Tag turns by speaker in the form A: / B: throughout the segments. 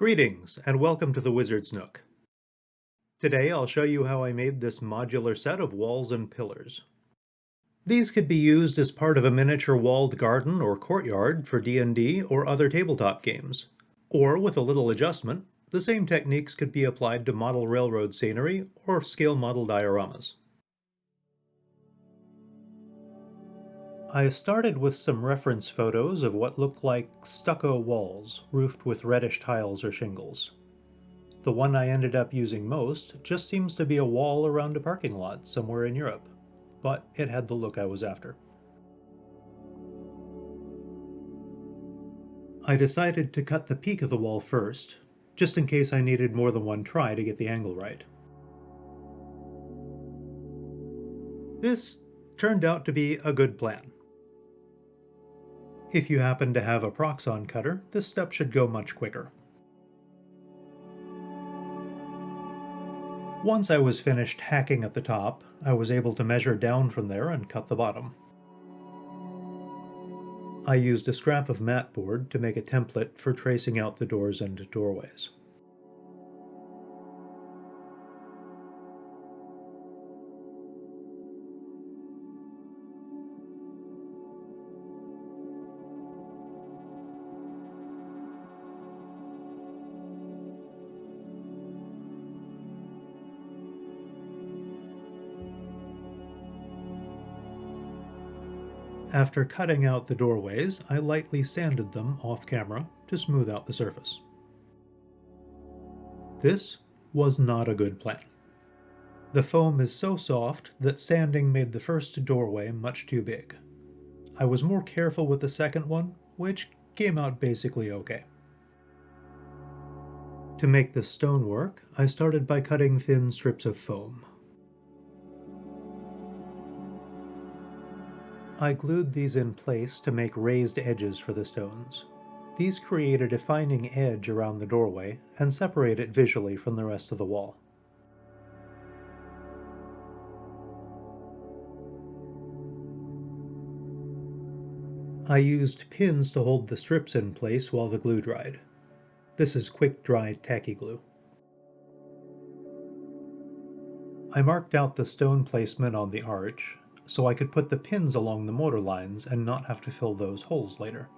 A: Greetings, and welcome to the Wizard's Nook. Today I'll show you how I made this modular set of walls and pillars. These could be used as part of a miniature walled garden or courtyard for D&D or other tabletop games. Or, with a little adjustment, the same techniques could be applied to model railroad scenery or scale model dioramas. I started with some reference photos of what looked like stucco walls roofed with reddish tiles or shingles. The one I ended up using most just seems to be a wall around a parking lot somewhere in Europe, but it had the look I was after. I decided to cut the peak of the wall first, just in case I needed more than one try to get the angle right. This turned out to be a good plan. If you happen to have a Proxxon cutter, this step should go much quicker. Once I was finished hacking at the top, I was able to measure down from there and cut the bottom. I used a scrap of mat board to make a template for tracing out the doors and doorways. After cutting out the doorways, I lightly sanded them off camera to smooth out the surface. This was not a good plan. The foam is so soft that sanding made the first doorway much too big. I was more careful with the second one, which came out basically okay. To make the stonework, I started by cutting thin strips of foam. I glued these in place to make raised edges for the stones. These create a defining edge around the doorway and separate it visually from the rest of the wall. I used pins to hold the strips in place while the glue dried. This is quick-dry tacky glue. I marked out the stone placement on the arch, so I could put the pins along the mortar lines and not have to fill those holes later.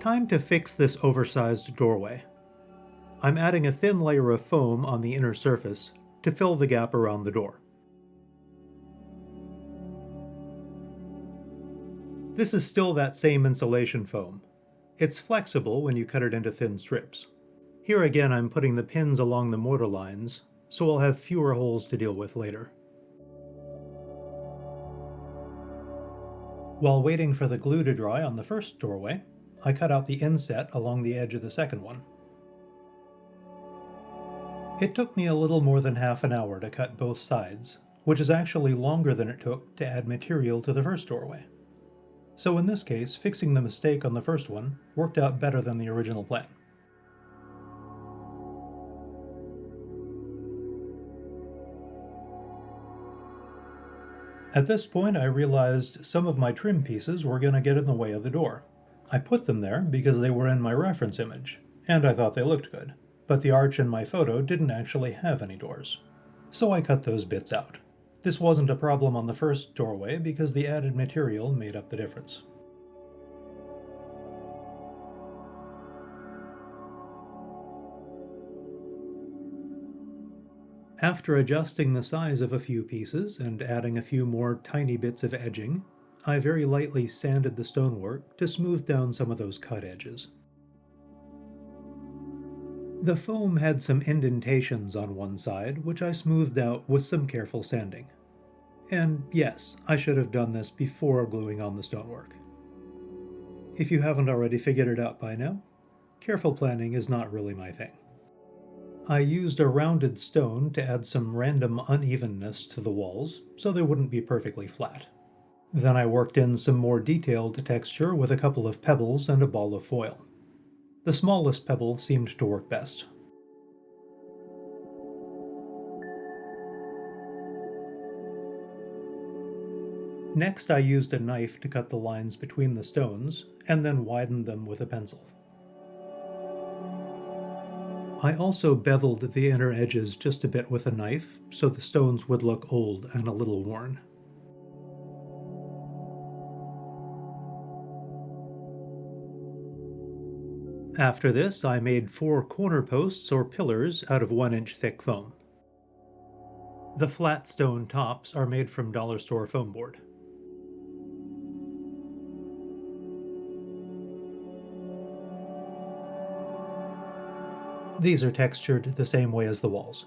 A: Time to fix this oversized doorway. I'm adding a thin layer of foam on the inner surface to fill the gap around the door. This is still that same insulation foam. It's flexible when you cut it into thin strips. Here again I'm putting the pins along the mortar lines, so I'll have fewer holes to deal with later. While waiting for the glue to dry on the first doorway, I cut out the inset along the edge of the second one. It took me a little more than half an hour to cut both sides, which is actually longer than it took to add material to the first doorway. So in this case, fixing the mistake on the first one worked out better than the original plan. At this point, I realized some of my trim pieces were going to get in the way of the door. I put them there because they were in my reference image, and I thought they looked good, but the arch in my photo didn't actually have any doors. So I cut those bits out. This wasn't a problem on the first doorway because the added material made up the difference. After adjusting the size of a few pieces and adding a few more tiny bits of edging, I very lightly sanded the stonework to smooth down some of those cut edges. The foam had some indentations on one side, which I smoothed out with some careful sanding. And yes, I should have done this before gluing on the stonework. If you haven't already figured it out by now, Careful planning is not really my thing. I used a rounded stone to add some random unevenness to the walls, so they wouldn't be perfectly flat. Then I worked in some more detailed texture with a couple of pebbles and a ball of foil. The smallest pebble seemed to work best. Next, I used a knife to cut the lines between the stones, and then widened them with a pencil. I also beveled the inner edges just a bit with a knife, so the stones would look old and a little worn. After this, I made 4 corner posts or pillars out of 1-inch thick foam. The flat stone tops are made from dollar store foam board. These are textured the same way as the walls.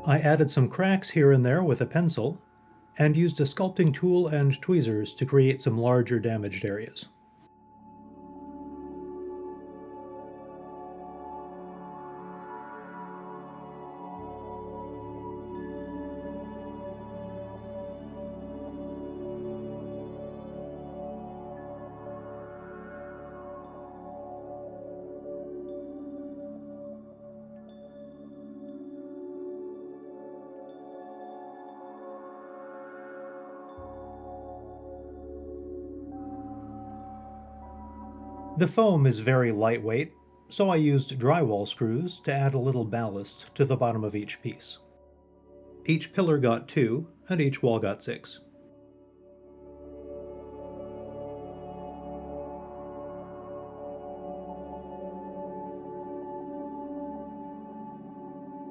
A: I added some cracks here and there with a pencil, and used a sculpting tool and tweezers to create some larger damaged areas. The foam is very lightweight, so I used drywall screws to add a little ballast to the bottom of each piece. Each pillar got 2, and each wall got 6.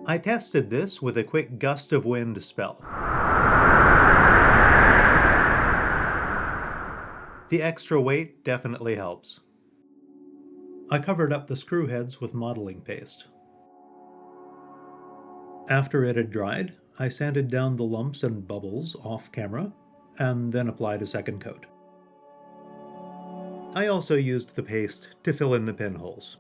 A: I tested this with a quick gust of wind spell. The extra weight definitely helps. I covered up the screw heads with modeling paste. After it had dried, I sanded down the lumps and bubbles off camera, and then applied a second coat. I also used the paste to fill in the pinholes.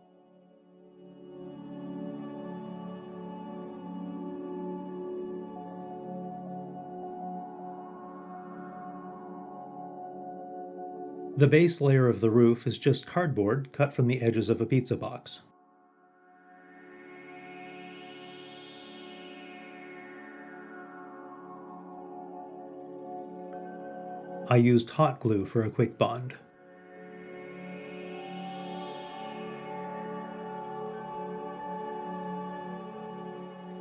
A: The base layer of the roof is just cardboard cut from the edges of a pizza box. I used hot glue for a quick bond.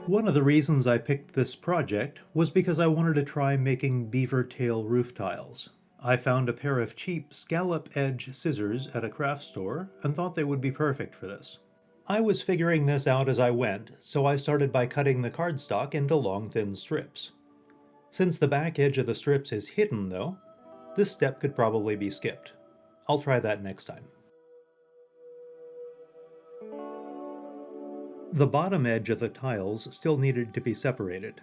A: One of the reasons I picked this project was because I wanted to try making beaver tail roof tiles. I found a pair of cheap scallop edge scissors at a craft store and thought they would be perfect for this. I was figuring this out as I went, so I started by cutting the cardstock into long thin strips. Since the back edge of the strips is hidden though, this step could probably be skipped. I'll try that next time. The bottom edge of the tiles still needed to be separated.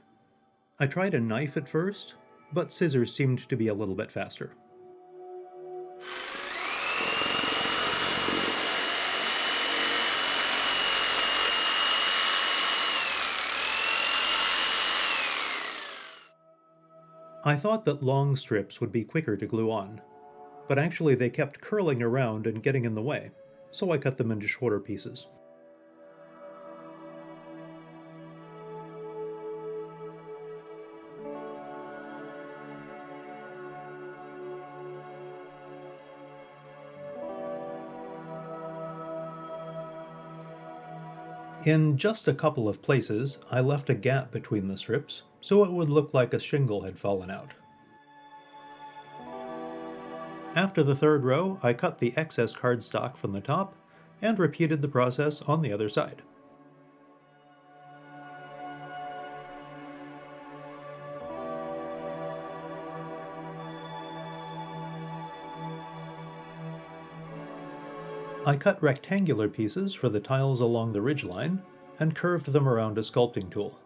A: I tried a knife at first, but scissors seemed to be a little bit faster. I thought that long strips would be quicker to glue on, but actually they kept curling around and getting in the way, so I cut them into shorter pieces. In just a couple of places, I left a gap between the strips, so it would look like a shingle had fallen out. After the third row, I cut the excess cardstock from the top and repeated the process on the other side. I cut rectangular pieces for the tiles along the ridgeline and curved them around a sculpting tool.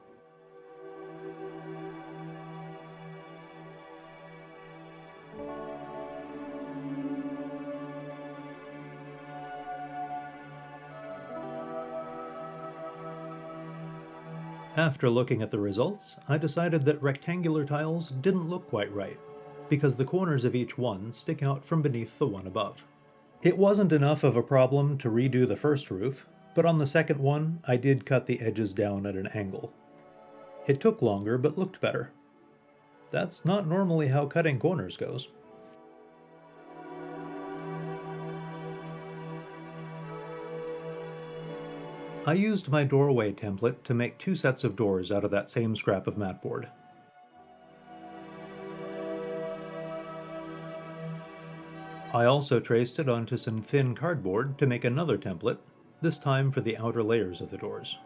A: After looking at the results, I decided that rectangular tiles didn't look quite right, because the corners of each one stick out from beneath the one above. It wasn't enough of a problem to redo the first roof, but on the second one, I did cut the edges down at an angle. It took longer, but looked better. That's not normally how cutting corners goes. I used my doorway template to make 2 sets of doors out of that same scrap of mat board. I also traced it onto some thin cardboard to make another template, this time for the outer layers of the doors.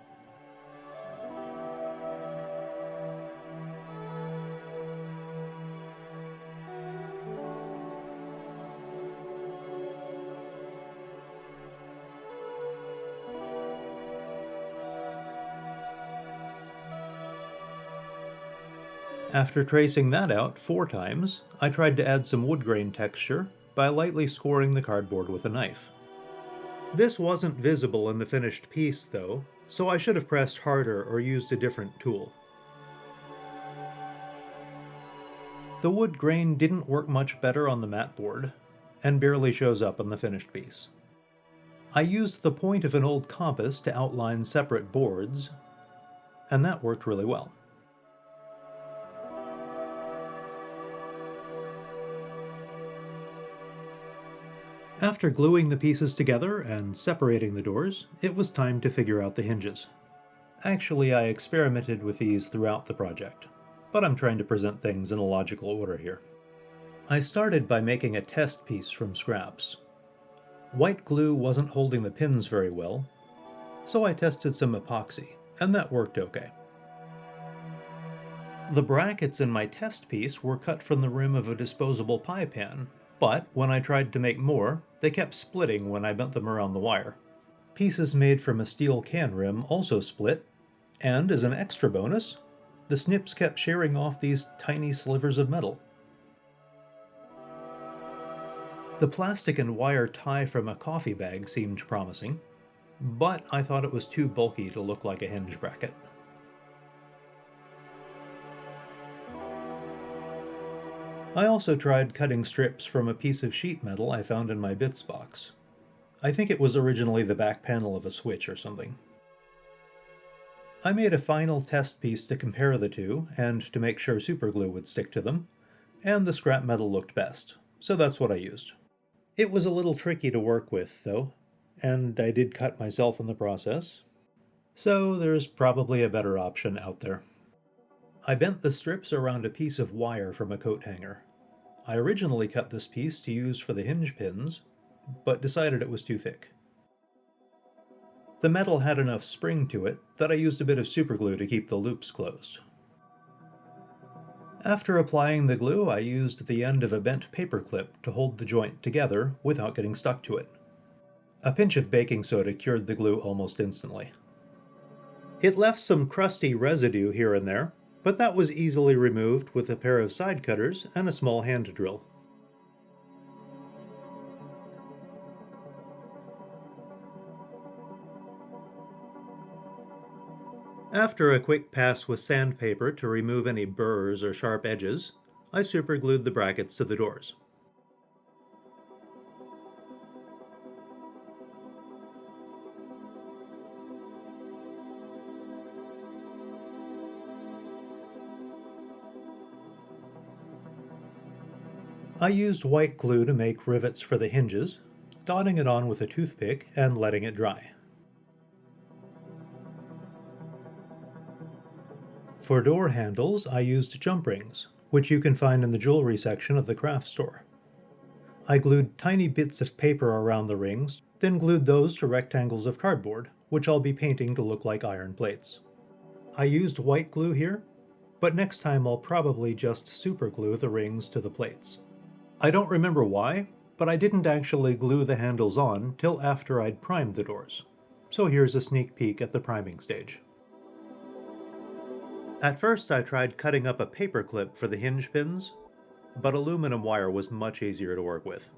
A: After tracing that out 4 times, I tried to add some wood grain texture by lightly scoring the cardboard with a knife. This wasn't visible in the finished piece, though, so I should have pressed harder or used a different tool. The wood grain didn't work much better on the mat board, and barely shows up on the finished piece. I used the point of an old compass to outline separate boards, and that worked really well. After gluing the pieces together and separating the doors, it was time to figure out the hinges. Actually, I experimented with these throughout the project, but I'm trying to present things in a logical order here. I started by making a test piece from scraps. White glue wasn't holding the pins very well, so I tested some epoxy, and that worked okay. The brackets in my test piece were cut from the rim of a disposable pie pan, but when I tried to make more, they kept splitting when I bent them around the wire. Pieces made from a steel can rim also split, and as an extra bonus, the snips kept shearing off these tiny slivers of metal. The plastic and wire tie from a coffee bag seemed promising, but I thought it was too bulky to look like a hinge bracket. I also tried cutting strips from a piece of sheet metal I found in my bits box. I think it was originally the back panel of a switch or something. I made a final test piece to compare the two and to make sure superglue would stick to them, and the scrap metal looked best, so that's what I used. It was a little tricky to work with, though, and I did cut myself in the process, so there's probably a better option out there. I bent the strips around a piece of wire from a coat hanger. I originally cut this piece to use for the hinge pins, but decided it was too thick. The metal had enough spring to it that I used a bit of superglue to keep the loops closed. After applying the glue, I used the end of a bent paper clip to hold the joint together without getting stuck to it. A pinch of baking soda cured the glue almost instantly. It left some crusty residue here and there, but that was easily removed with a pair of side cutters and a small hand drill. After a quick pass with sandpaper to remove any burrs or sharp edges, I superglued the brackets to the doors. I used white glue to make rivets for the hinges, dotting it on with a toothpick and letting it dry. For door handles, I used jump rings, which you can find in the jewelry section of the craft store. I glued tiny bits of paper around the rings, then glued those to rectangles of cardboard, which I'll be painting to look like iron plates. I used white glue here, but next time I'll probably just superglue the rings to the plates. I don't remember why, but I didn't actually glue the handles on till after I'd primed the doors. So here's a sneak peek at the priming stage. At first I tried cutting up a paper clip for the hinge pins, but aluminum wire was much easier to work with.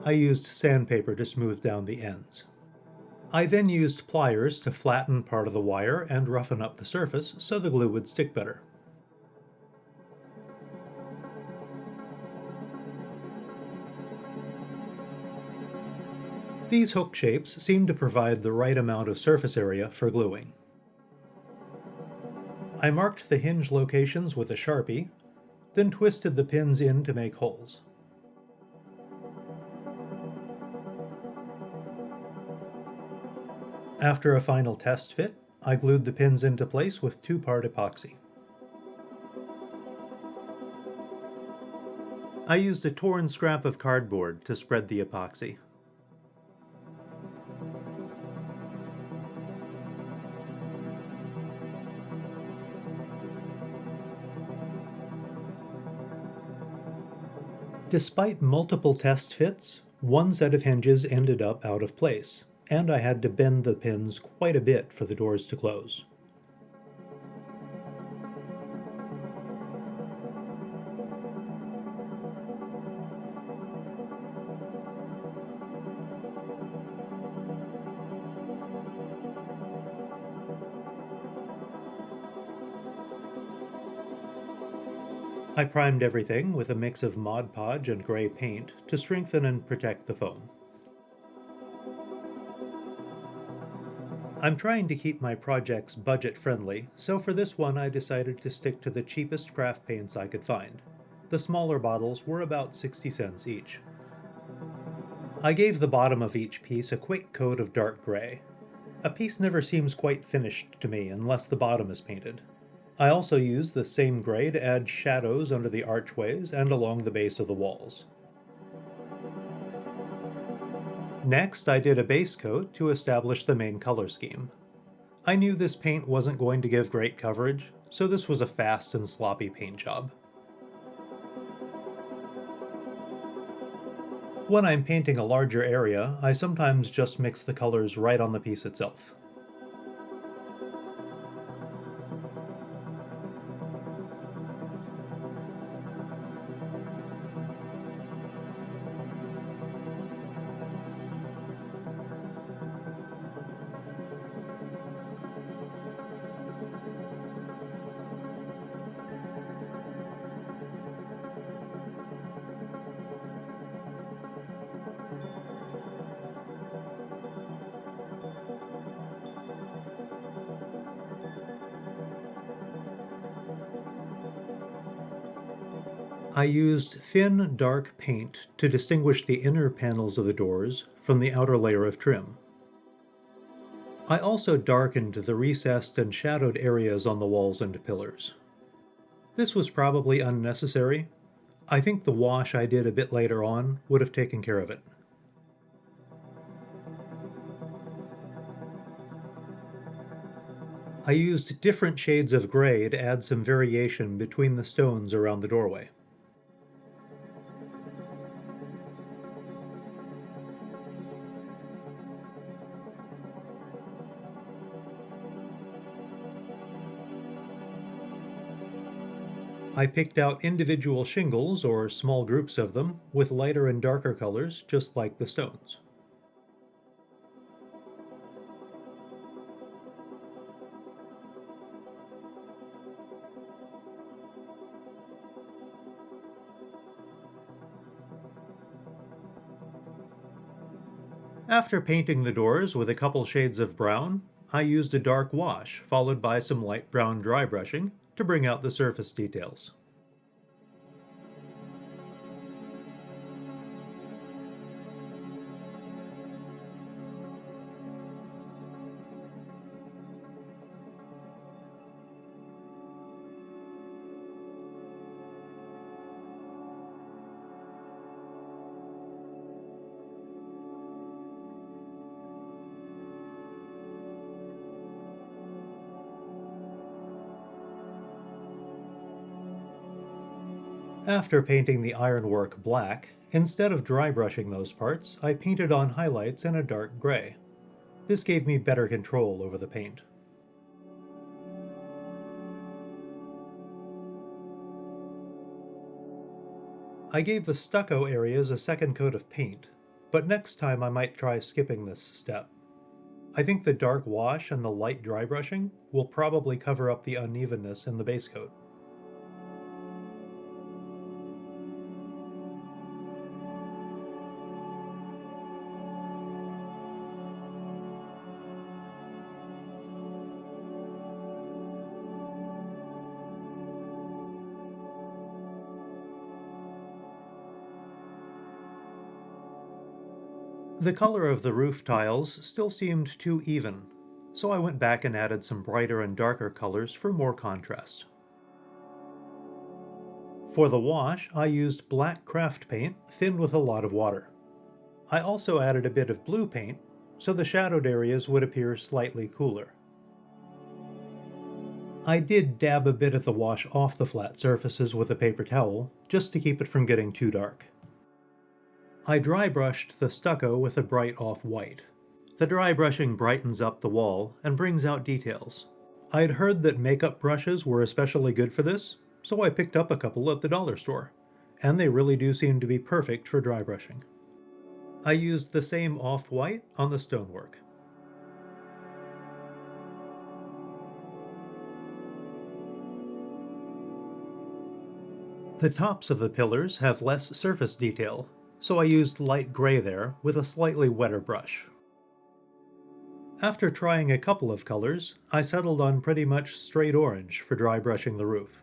A: I used sandpaper to smooth down the ends. I then used pliers to flatten part of the wire and roughen up the surface so the glue would stick better. These hook shapes seem to provide the right amount of surface area for gluing. I marked the hinge locations with a Sharpie, then twisted the pins in to make holes. After a final test fit, I glued the pins into place with 2-part epoxy. I used a torn scrap of cardboard to spread the epoxy. Despite multiple test fits, one set of hinges ended up out of place, and I had to bend the pins quite a bit for the doors to close. I primed everything with a mix of Mod Podge and gray paint to strengthen and protect the foam. I'm trying to keep my projects budget-friendly, so for this one I decided to stick to the cheapest craft paints I could find. The smaller bottles were about 60 cents each. I gave the bottom of each piece a quick coat of dark gray. A piece never seems quite finished to me unless the bottom is painted. I also used the same gray to add shadows under the archways and along the base of the walls. Next, I did a base coat to establish the main color scheme. I knew this paint wasn't going to give great coverage, so this was a fast and sloppy paint job. When I'm painting a larger area, I sometimes just mix the colors right on the piece itself. I used thin, dark paint to distinguish the inner panels of the doors from the outer layer of trim. I also darkened the recessed and shadowed areas on the walls and pillars. This was probably unnecessary. I think the wash I did a bit later on would have taken care of it. I used different shades of gray to add some variation between the stones around the doorway. I picked out individual shingles, or small groups of them, with lighter and darker colors, just like the stones. After painting the doors with a couple shades of brown, I used a dark wash followed by some light brown dry brushing to bring out the surface details. After painting the ironwork black, instead of dry brushing those parts, I painted on highlights in a dark gray. This gave me better control over the paint. I gave the stucco areas a second coat of paint, but next time I might try skipping this step. I think the dark wash and the light dry brushing will probably cover up the unevenness in the base coat. The color of the roof tiles still seemed too even, so I went back and added some brighter and darker colors for more contrast. For the wash, I used black craft paint thinned with a lot of water. I also added a bit of blue paint, so the shadowed areas would appear slightly cooler. I did dab a bit of the wash off the flat surfaces with a paper towel, just to keep it from getting too dark. I dry brushed the stucco with a bright off-white. The dry brushing brightens up the wall and brings out details. I'd heard that makeup brushes were especially good for this, so I picked up a couple at the dollar store, and they really do seem to be perfect for dry brushing. I used the same off-white on the stonework. The tops of the pillars have less surface detail, so I used light gray there with a slightly wetter brush. After trying a couple of colors, I settled on pretty much straight orange for dry brushing the roof.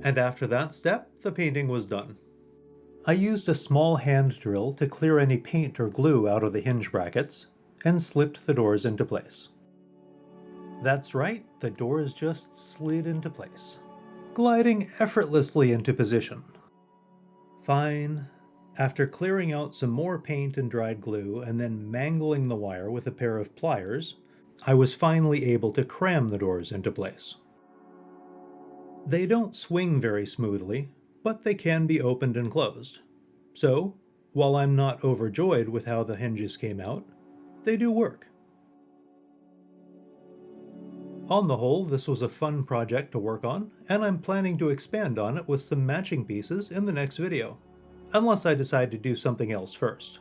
A: And after that step, the painting was done. I used a small hand drill to clear any paint or glue out of the hinge brackets, and slipped the doors into place. That's right, the doors just slid into place, gliding effortlessly into position. Fine. After clearing out some more paint and dried glue and then mangling the wire with a pair of pliers, I was finally able to cram the doors into place. They don't swing very smoothly, but they can be opened and closed. So, while I'm not overjoyed with how the hinges came out, they do work. On the whole, this was a fun project to work on, and I'm planning to expand on it with some matching pieces in the next video. Unless I decide to do something else first.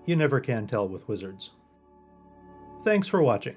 A: You never can tell with wizards. Thanks for watching.